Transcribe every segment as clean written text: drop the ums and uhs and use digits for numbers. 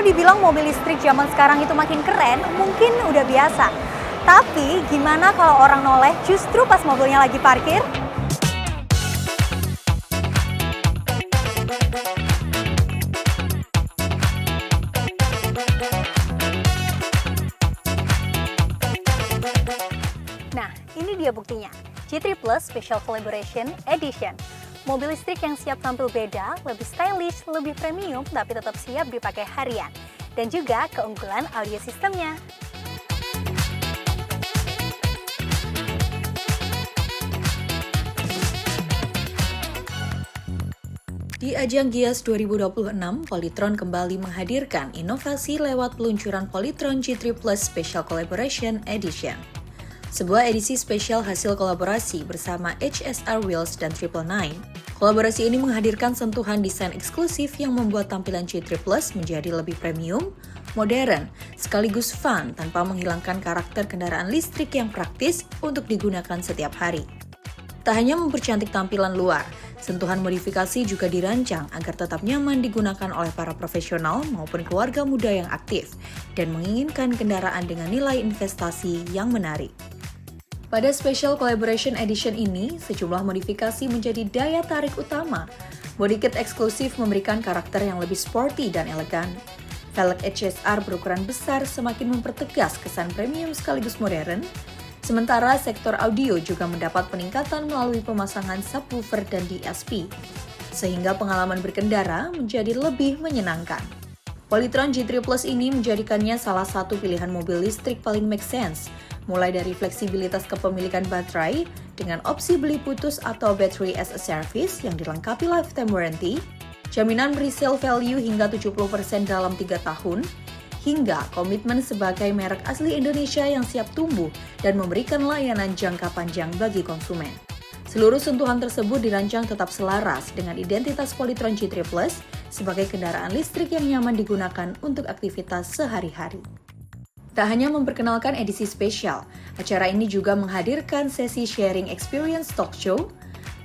Kalau dibilang mobil listrik zaman sekarang itu makin keren, mungkin udah biasa. Tapi gimana kalau orang noleh justru pas mobilnya lagi parkir? Nah, ini dia buktinya. GT Plus Special Collaboration Edition. Mobil listrik yang siap tampil beda, lebih stylish, lebih premium, tapi tetap siap dipakai harian. Dan juga keunggulan audio sistemnya. Di ajang Gias 2026, Polytron kembali menghadirkan inovasi lewat peluncuran Polytron GT Plus Special Collaboration Edition. Sebuah edisi spesial hasil kolaborasi bersama HSR Wheels dan 999. Kolaborasi ini menghadirkan sentuhan desain eksklusif yang membuat tampilan GT Plus menjadi lebih premium, modern, sekaligus fun tanpa menghilangkan karakter kendaraan listrik yang praktis untuk digunakan setiap hari. Tak hanya mempercantik tampilan luar, sentuhan modifikasi juga dirancang agar tetap nyaman digunakan oleh para profesional maupun keluarga muda yang aktif dan menginginkan kendaraan dengan nilai investasi yang menarik. Pada Special Collaboration Edition ini, sejumlah modifikasi menjadi daya tarik utama. Body kit eksklusif memberikan karakter yang lebih sporty dan elegan. Velg HSR berukuran besar semakin mempertegas kesan premium sekaligus modern. Sementara sektor audio juga mendapat peningkatan melalui pemasangan subwoofer dan DSP, sehingga pengalaman berkendara menjadi lebih menyenangkan. Polytron GT Plus ini menjadikannya salah satu pilihan mobil listrik paling make sense, mulai dari fleksibilitas kepemilikan baterai dengan opsi beli putus atau battery as a service yang dilengkapi lifetime warranty, jaminan resale value hingga 70% dalam 3 tahun, hingga komitmen sebagai merek asli Indonesia yang siap tumbuh dan memberikan layanan jangka panjang bagi konsumen. Seluruh sentuhan tersebut dirancang tetap selaras dengan identitas Polytron GT Plus sebagai kendaraan listrik yang nyaman digunakan untuk aktivitas sehari-hari. Tak hanya memperkenalkan edisi spesial, acara ini juga menghadirkan sesi sharing experience talk show.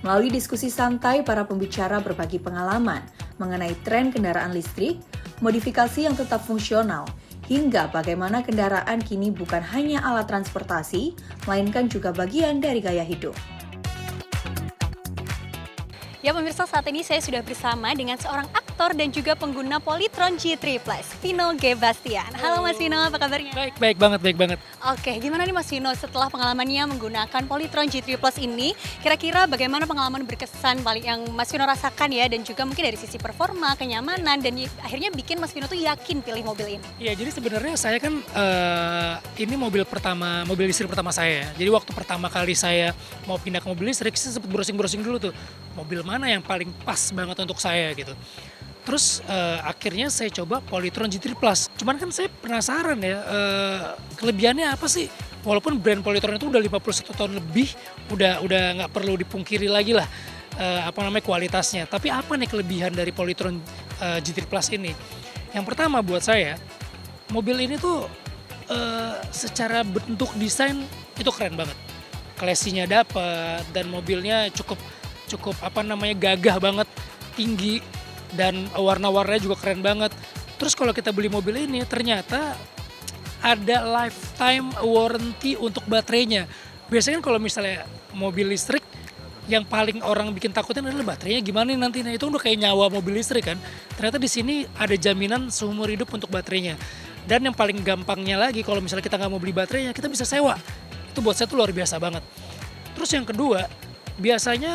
Melalui diskusi santai, para pembicara berbagi pengalaman mengenai tren kendaraan listrik, modifikasi yang tetap fungsional, hingga bagaimana kendaraan kini bukan hanya alat transportasi, melainkan juga bagian dari gaya hidup. Ya pemirsa, saat ini saya sudah bersama dengan seorang aktor dan juga pengguna Polytron GT Plus, Vino G. Bastian. Halo Mas Vino, apa kabarnya? Baik banget. Oke, gimana nih Mas Vino setelah pengalamannya menggunakan Polytron GT Plus ini, kira-kira bagaimana pengalaman berkesan paling yang Mas Vino rasakan ya, dan juga mungkin dari sisi performa, kenyamanan, dan akhirnya bikin Mas Vino tuh yakin pilih mobil ini? Iya, jadi sebenarnya saya kan ini mobil listrik pertama saya. Jadi waktu pertama kali saya mau pindah ke mobil listrik, saya sempat browsing dulu tuh, mobil mana yang paling pas banget untuk saya gitu. Terus akhirnya saya coba Polytron GT Plus. Cuman kan saya penasaran ya, kelebihannya apa sih? Walaupun brand Polytron itu udah 51 tahun lebih, udah nggak perlu dipungkiri lagi lah kualitasnya. Tapi apa nih kelebihan dari Polytron GT Plus ini? Yang pertama buat saya, mobil ini tuh secara bentuk desain itu keren banget. Classy-nya dapat dan mobilnya cukup gagah banget, tinggi, dan warna-warnanya juga keren banget. Terus kalau kita beli mobil ini ternyata ada lifetime warranty untuk baterainya. Biasanya kalau misalnya mobil listrik yang paling orang bikin takutin adalah baterainya gimana nih nanti. Nah, itu udah kayak nyawa mobil listrik kan. Ternyata di sini ada jaminan seumur hidup untuk baterainya. Dan yang paling gampangnya lagi, kalau misalnya kita nggak mau beli baterainya, kita bisa sewa. Itu buat saya tuh luar biasa banget. Terus yang kedua, biasanya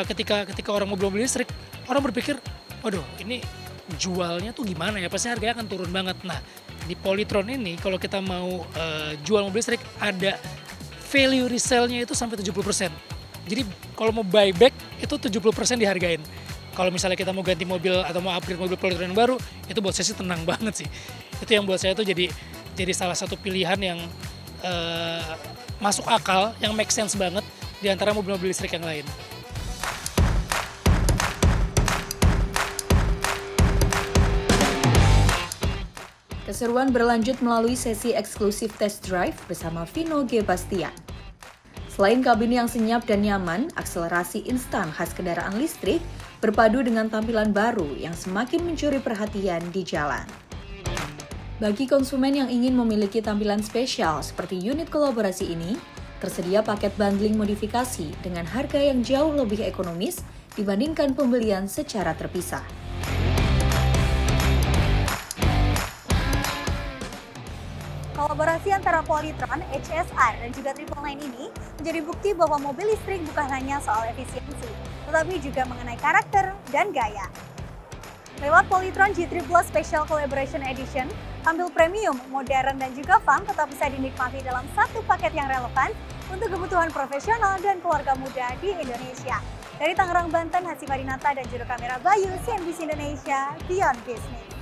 ketika orang mau beli mobil listrik, orang berpikir, waduh ini jualnya tuh gimana ya, pasti harganya akan turun banget. Nah, di Polytron ini kalau kita mau jual mobil listrik, ada value resale-nya itu sampai 70%. Jadi kalau mau buyback itu 70% dihargain. Kalau misalnya kita mau ganti mobil atau mau upgrade mobil Polytron yang baru, itu buat saya sih tenang banget sih. Itu yang buat saya tuh jadi salah satu pilihan yang masuk akal, yang make sense banget di antara mobil-mobil listrik yang lain. Keseruan berlanjut melalui sesi eksklusif test drive bersama Vino G. Bastian. Selain kabin yang senyap dan nyaman, akselerasi instan khas kendaraan listrik berpadu dengan tampilan baru yang semakin mencuri perhatian di jalan. Bagi konsumen yang ingin memiliki tampilan spesial seperti unit kolaborasi ini, tersedia paket bundling modifikasi dengan harga yang jauh lebih ekonomis dibandingkan pembelian secara terpisah. Kolaborasi antara Polytron, HSR, dan juga 999 ini menjadi bukti bahwa mobil listrik bukan hanya soal efisiensi, tetapi juga mengenai karakter dan gaya. Lewat Polytron G3 Plus Special Collaboration Edition, tampil premium, modern, dan juga fun tetap bisa dinikmati dalam satu paket yang relevan untuk kebutuhan profesional dan keluarga muda di Indonesia. Dari Tangerang, Banten, Hasimadinata, dan juru kamera Bayu, CNBC Indonesia, Beyond Business.